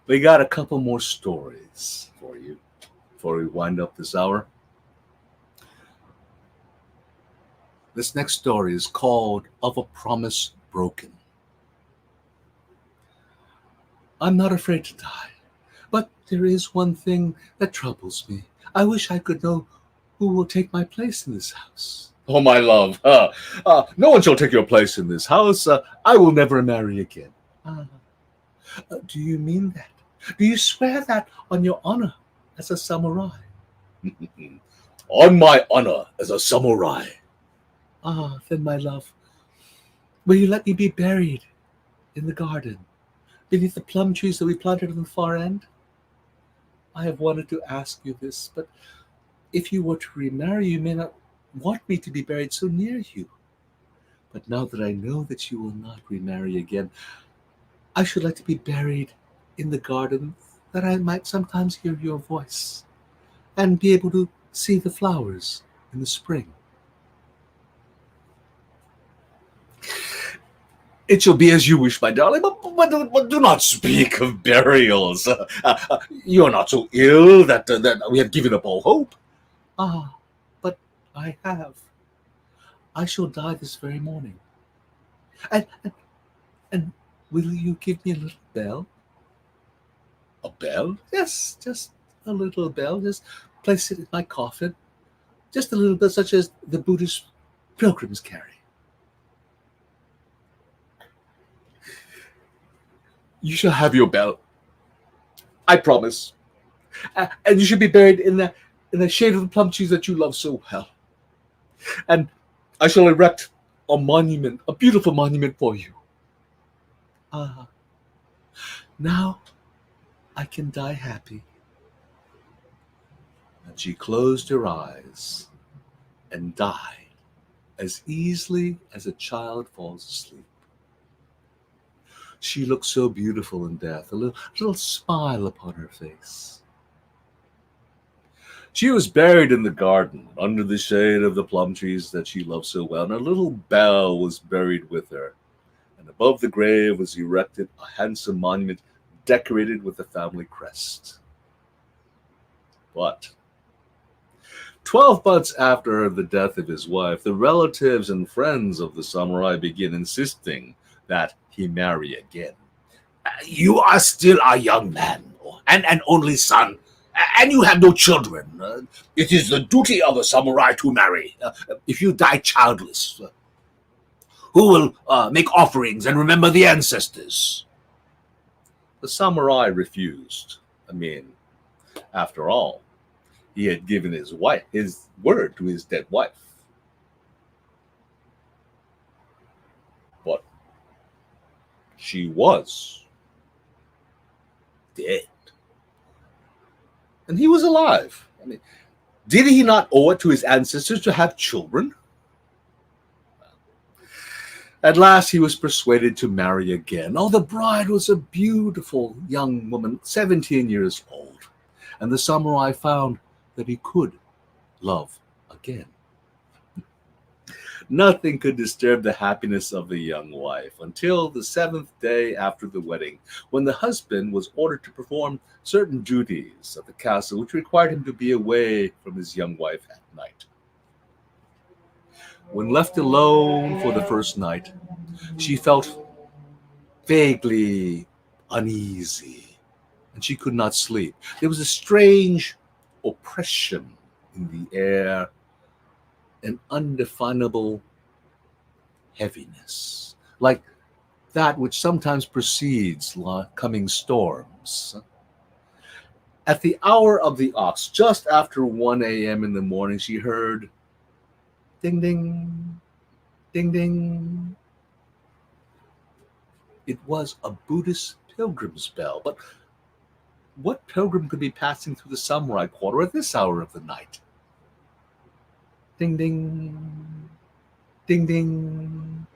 We got a couple more stories for you before we wind up this hour. This next story is called Of a Promise Broken. I'm not afraid to die, but there is one thing that troubles me. I wish I could know who will take my place in this house. Oh, my love, no one shall take your place in this house. I will never marry again. Do you mean that? Do you swear that on your honor as a samurai? On my honor as a samurai. Then, my love, will you let me be buried in the garden, beneath the plum trees that we planted on the far end? I have wanted to ask you this, but if you were to remarry, you may not want me to be buried so near you. But now that I know that you will not remarry again, I should like to be buried in the garden, that I might sometimes hear your voice and be able to see the flowers in the spring. It shall be as you wish, my darling, but do not speak of burials. You are not so ill that we have given up all hope. Ah, but I have. I shall die this very morning. And, and, and will you give me a little bell? A bell? Yes, just a little bell. Just place it in my coffin. Just a little bit, such as the Buddhist pilgrims carry. You shall have your bell. I promise. And you should be buried in the shade of the plum trees that you love so well. And I shall erect a monument, a beautiful monument for you. Ah, now I can die happy. And she closed her eyes and died as easily as a child falls asleep. She looked so beautiful in death, a little smile upon her face. She was buried in the garden, under the shade of the plum trees that she loved so well, and a little bell was buried with her. And above the grave was erected a handsome monument decorated with the family crest. But 12 months after the death of his wife, the relatives and friends of the samurai begin insisting that he marry again. You are still a young man, and an only son, and you have no children. It is the duty of a samurai to marry. If you die childless, who will make offerings and remember the ancestors? The samurai refused. After all, he had given his word to his dead wife. But she was dead. And he was alive. Did he not owe it to his ancestors to have children? At last he was persuaded to marry again. Oh, the bride was a beautiful young woman, 17 years old. And the samurai found that he could love again. Nothing could disturb the happiness of the young wife until the 7th day after the wedding, when the husband was ordered to perform certain duties at the castle which required him to be away from his young wife at night. When left alone for the first night, she felt vaguely uneasy, and she could not sleep. There was a strange oppression in the air, an undefinable heaviness, like that which sometimes precedes coming storms. At the hour of the ox, just after 1 a.m. in the morning, she heard ding, ding, ding, ding. It was a Buddhist pilgrim's bell, but what pilgrim could be passing through the samurai quarter at this hour of the night? Ding, ding, ding, ding.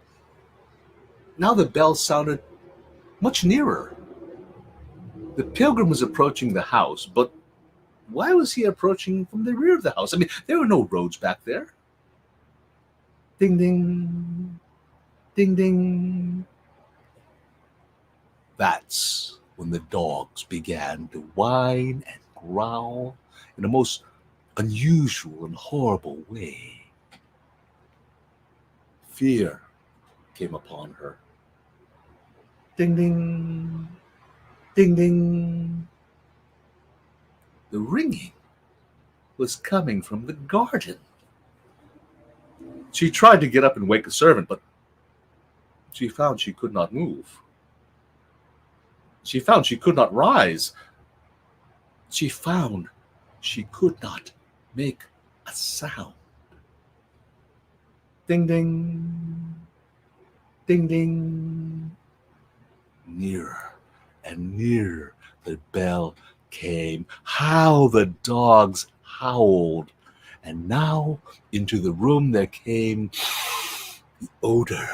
Now the bell sounded much nearer. The pilgrim was approaching the house, but why was he approaching from the rear of the house? There were no roads back there. Ding, ding, ding, ding. That's when the dogs began to whine and growl in a most unusual and horrible way. Fear came upon her. Ding, ding, ding, ding. The ringing was coming from the garden. She tried to get up and wake a servant, but she found she could not move. She found she could not rise. She found she could not make a sound. Ding, ding, ding, ding. Nearer and nearer the bell came. How the dogs howled. And now into the room there came the odor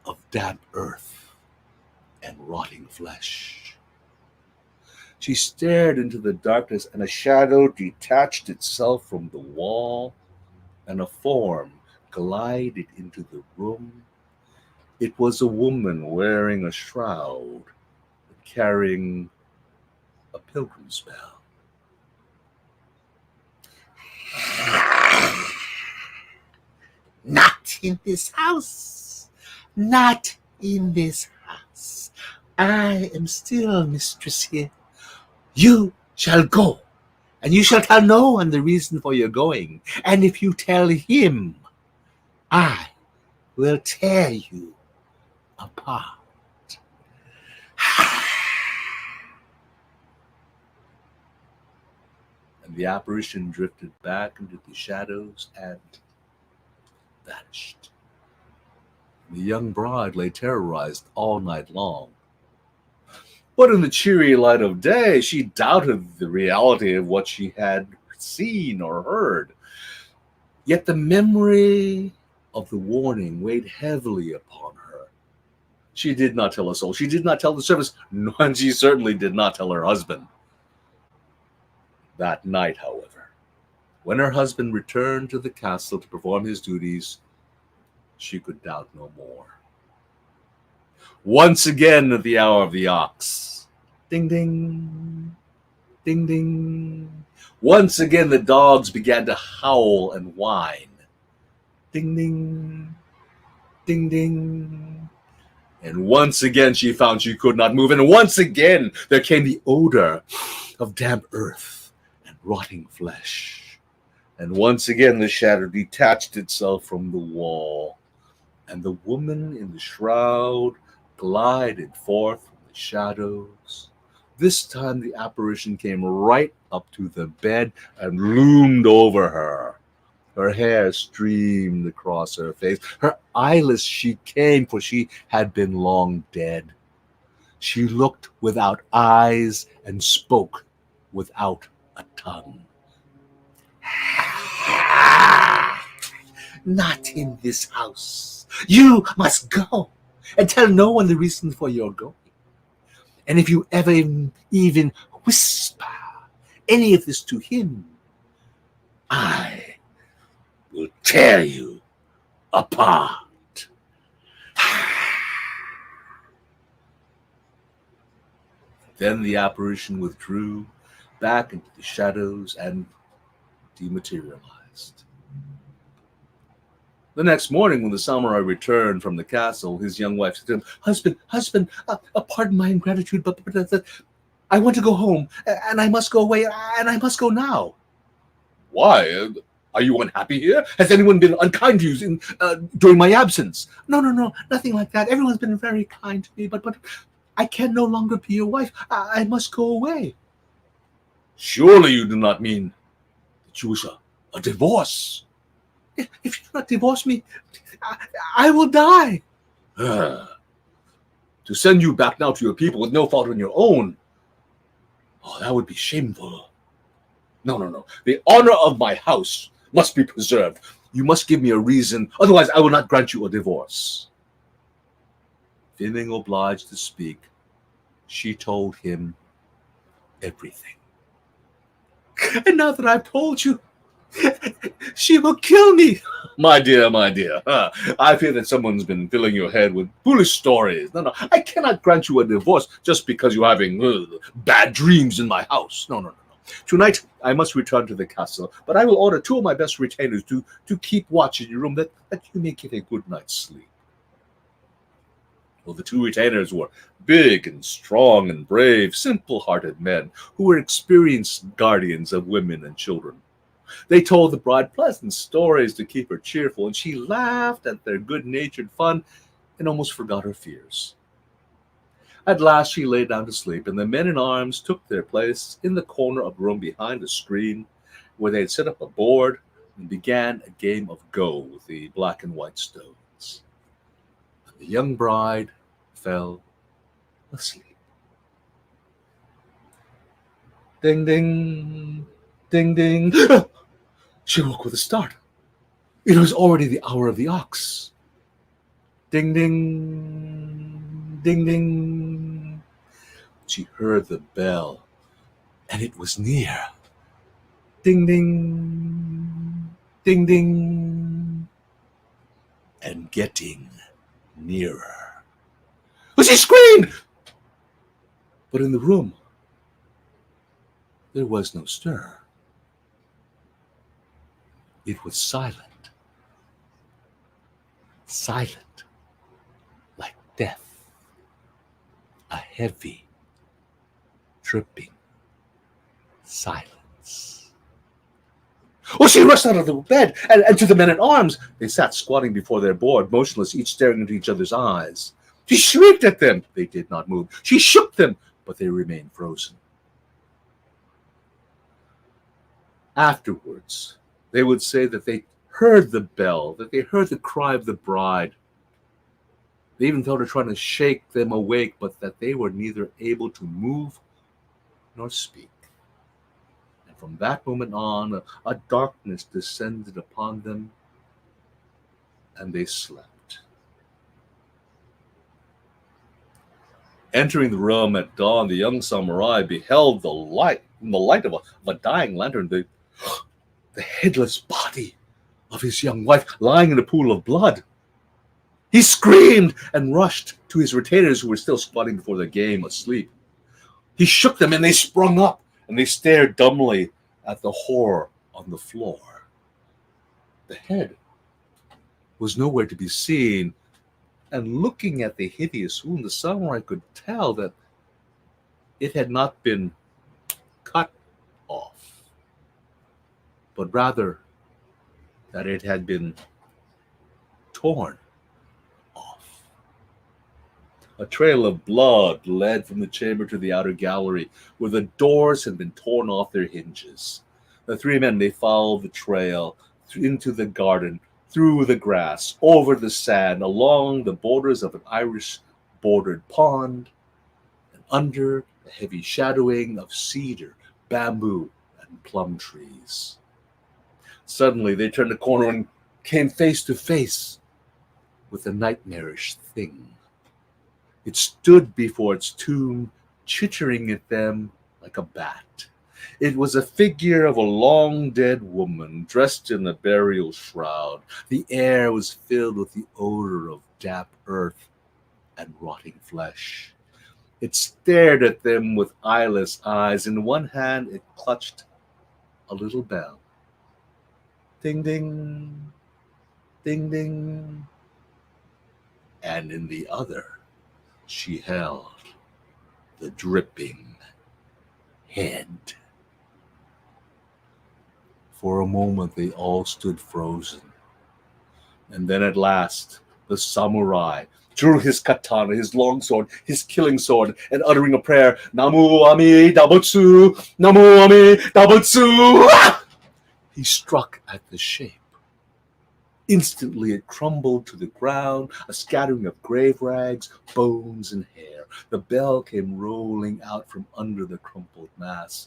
of damp earth and rotting flesh. She stared into the darkness, and a shadow detached itself from the wall, and a form glided into the room It was a woman wearing a shroud, carrying a pilgrim's bell. Not in this house. Not in this house. I am still mistress here. You shall go, and you shall tell no one the reason for your going. And if you tell him, I will tear you apart. And the apparition drifted back into the shadows and vanished. The young bride lay terrorized all night long. But in the cheery light of day, she doubted the reality of what she had seen or heard. Yet the memory of the warning weighed heavily upon her. She did not tell a soul. She did not tell the servants, and she certainly did not tell her husband. That night, however, when her husband returned to the castle to perform his duties, she could doubt no more. Once again at the hour of the ox. Ding, ding, ding, ding. Once again the dogs began to howl and whine. Ding, ding, ding, ding. And once again she found she could not move. And once again there came the odor of damp earth and rotting flesh. And once again the shadow detached itself from the wall. And the woman in the shroud glided forth from the shadows. This time the apparition came right up to the bed and loomed over her. Her hair streamed across her face. Her eyeless she came, for she had been long dead. She looked without eyes and spoke without a tongue. Not in this house. You must go, and tell no one the reason for your going. And if you ever even whisper any of this to him, I will tear you apart. Then the apparition withdrew back into the shadows and dematerialized. The next morning, when the samurai returned from the castle, his young wife said to him, Husband, pardon my ingratitude, but I want to go home, and I must go away, and I must go now. Why? Are you unhappy here? Has anyone been unkind to you during my absence? No, nothing like that. Everyone's been very kind to me, but I can no longer be your wife. I must go away. Surely you do not mean that you wish a divorce? If you do not divorce me, I will die. To send you back now to your people with no fault of your own, that would be shameful. No. The honor of my house must be preserved. You must give me a reason, otherwise I will not grant you a divorce. Feeling obliged to speak, she told him everything. And now that I've told you, she will kill me. My dear. I fear that someone's been filling your head with foolish stories. No. I cannot grant you a divorce just because you're having bad dreams in my house. No. Tonight, I must return to the castle, but I will order 2 of my best retainers to keep watch in your room that you may get a good night's sleep. Well, the 2 retainers were big and strong and brave, simple-hearted men who were experienced guardians of women and children. They told the bride pleasant stories to keep her cheerful, and she laughed at their good-natured fun and almost forgot her fears. At last she lay down to sleep, and the men-in-arms took their place in the corner of the room behind a screen, where they had set up a board and began a game of Go with the black and white stones. And the young bride fell asleep. Ding, ding, ding, ding. She woke with a start. It was already the hour of the ox. Ding, ding, ding, ding. She heard the bell, and it was near. Ding, ding, ding, ding. And getting nearer. She screamed! But in the room, there was no stir. It was silent. Silent, like death. A heavy, dripping silence. She rushed out of the bed and to the men-at-arms. They sat squatting before their board, motionless, each staring into each other's eyes. She shrieked at them. They did not move. She shook them, but they remained frozen. Afterwards, they would say that they heard the bell, that they heard the cry of the bride. They even thought of trying to shake them awake, but that they were neither able to move nor speak. And from that moment on, a darkness descended upon them, and they slept. Entering the room at dawn, the young samurai beheld the light of a dying lantern, the headless body of his young wife lying in a pool of blood. He screamed and rushed to his retainers who were still squatting before the game, asleep. He shook them and they sprung up and they stared dumbly at the horror on the floor. The head was nowhere to be seen, and looking at the hideous wound, the samurai could tell that it had not been cut off, but rather that it had been torn off. A trail of blood led from the chamber to the outer gallery, where the doors had been torn off their hinges. The three men, they followed the trail into the garden, through the grass, over the sand, along the borders of an Irish-bordered pond, and under the heavy shadowing of cedar, bamboo, and plum trees. Suddenly, they turned a corner and came face to face with a nightmarish thing. It stood before its tomb, chittering at them like a bat. It was a figure of a long-dead woman, dressed in a burial shroud. The air was filled with the odor of damp earth and rotting flesh. It stared at them with eyeless eyes. In one hand, it clutched a little bell. Ding, ding, ding, ding. And in the other, she held the dripping head. For a moment, they all stood frozen. And then at last, the samurai drew his katana, his longsword, his killing sword, and uttering a prayer, Namu Ami Dabutsu, Namu Ami Dabutsu, he struck at the shape. Instantly, it crumbled to the ground, a scattering of grave rags, bones, and hair. The bell came rolling out from under the crumpled mass.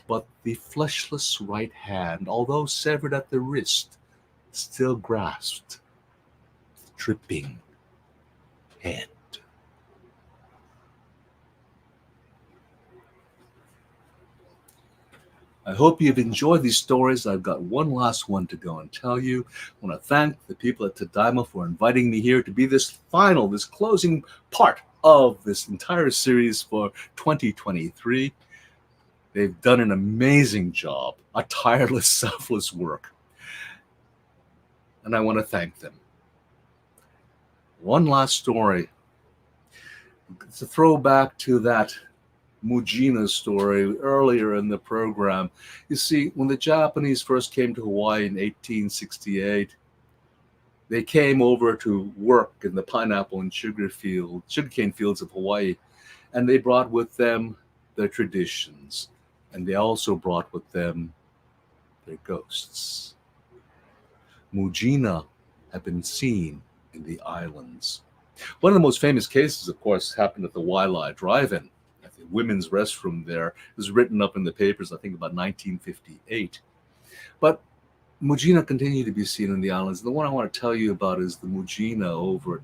But the fleshless right hand, although severed at the wrist, still grasped the dripping head. I hope you've enjoyed these stories. I've got one last one to go and tell you. I want to thank the people at Tadaima for inviting me here to be this closing part of this entire series for 2023. They've done an amazing job, a tireless, selfless work. And I want to thank them. One last story. It's a throwback to that Mujina story earlier in the program. You see, when the Japanese first came to Hawaii in 1868, they came over to work in the pineapple and sugarcane fields of Hawaii, and they brought with them their traditions. And they also brought with them their ghosts. Mujina have been seen in the islands. One of the most famous cases, of course, happened at the Wailea Drive-In, at the women's restroom there. It was written up in the papers, I think, about 1958. But Mujina continue to be seen in the islands. The one I want to tell you about is the Mujina over at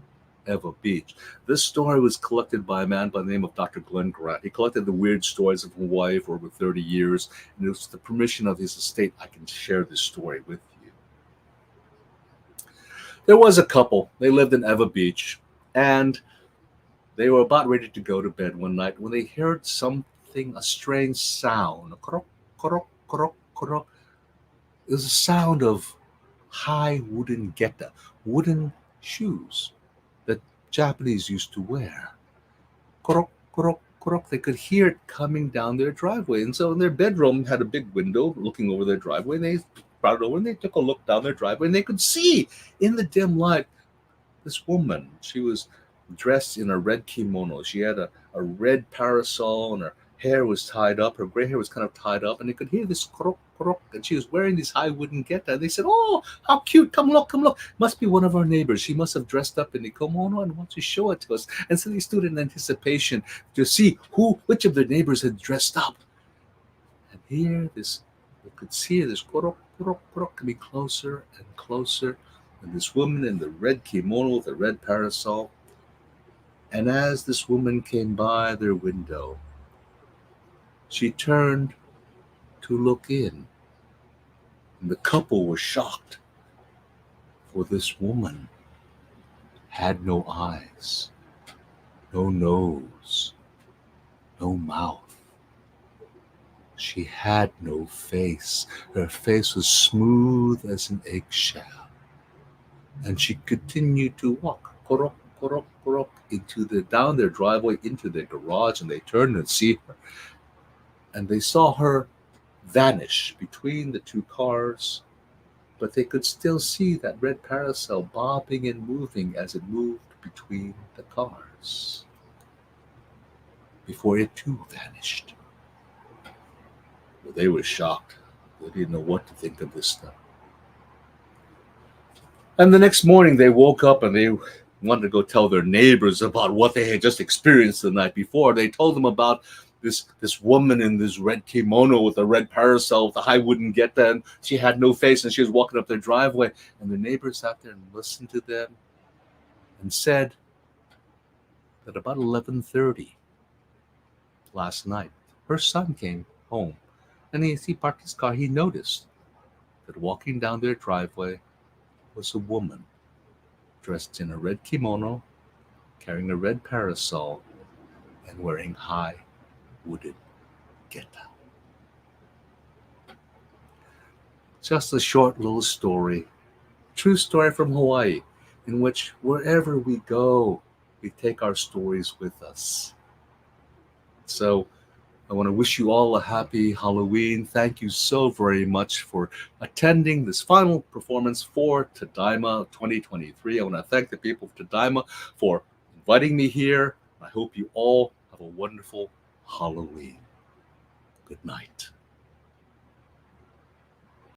Ewa Beach. This story was collected by a man by the name of Dr. Glenn Grant. He collected the weird stories of Hawaii for over 30 years, and it was with the permission of his estate I can share this story with you. There was a couple. They lived in Eva Beach, and they were about ready to go to bed one night when they heard something, a strange sound. Krok, krok, krok, krok. It was a sound of high wooden geta, wooden shoes that Japanese used to wear. Krok, krok, krok. They could hear it coming down their driveway. And so in their bedroom had a big window looking over their driveway. And they brought it over and they took a look down their driveway and they could see in the dim light this woman. She was dressed in a red kimono. She had a red parasol and her hair was tied up. Her gray hair was kind of tied up, and they could hear this krok krok. And she was wearing these high wooden geta. And they said, "Oh, how cute! Come look, come look! Must be one of our neighbors. She must have dressed up in the kimono and wants to show it to us." And so they stood in anticipation to see which of their neighbors had dressed up. And here, they could see this krok krok krok coming closer and closer. And this woman in the red kimono with a red parasol. And as this woman came by their window, she turned to look in. And the couple was shocked, for this woman had no eyes, no nose, no mouth. She had no face. Her face was smooth as an eggshell. And she continued to walk, korok, korok, korok, down their driveway into their garage, and they turned and see her. And they saw her vanish between the two cars, but they could still see that red parasol bobbing and moving as it moved between the cars before it too vanished. Well, they were shocked. They didn't know what to think of this stuff. And the next morning they woke up and they wanted to go tell their neighbors about what they had just experienced the night before. They told them about this woman in this red kimono with a red parasol with a high wooden geta, and she had no face and she was walking up their driveway. And their neighbors sat there and listened to them and said that about 11:30 last night, her son came home, and as he parked his car, he noticed that walking down their driveway was a woman dressed in a red kimono, carrying a red parasol, and wearing high wooden geta. Just a short little story, true story from Hawaii, in which wherever we go, we take our stories with us. So I want to wish you all a happy Halloween. Thank you so very much for attending this final performance for Tadaima 2023. I want to thank the people of Tadaima for inviting me here. I hope you all have a wonderful Halloween. Good night.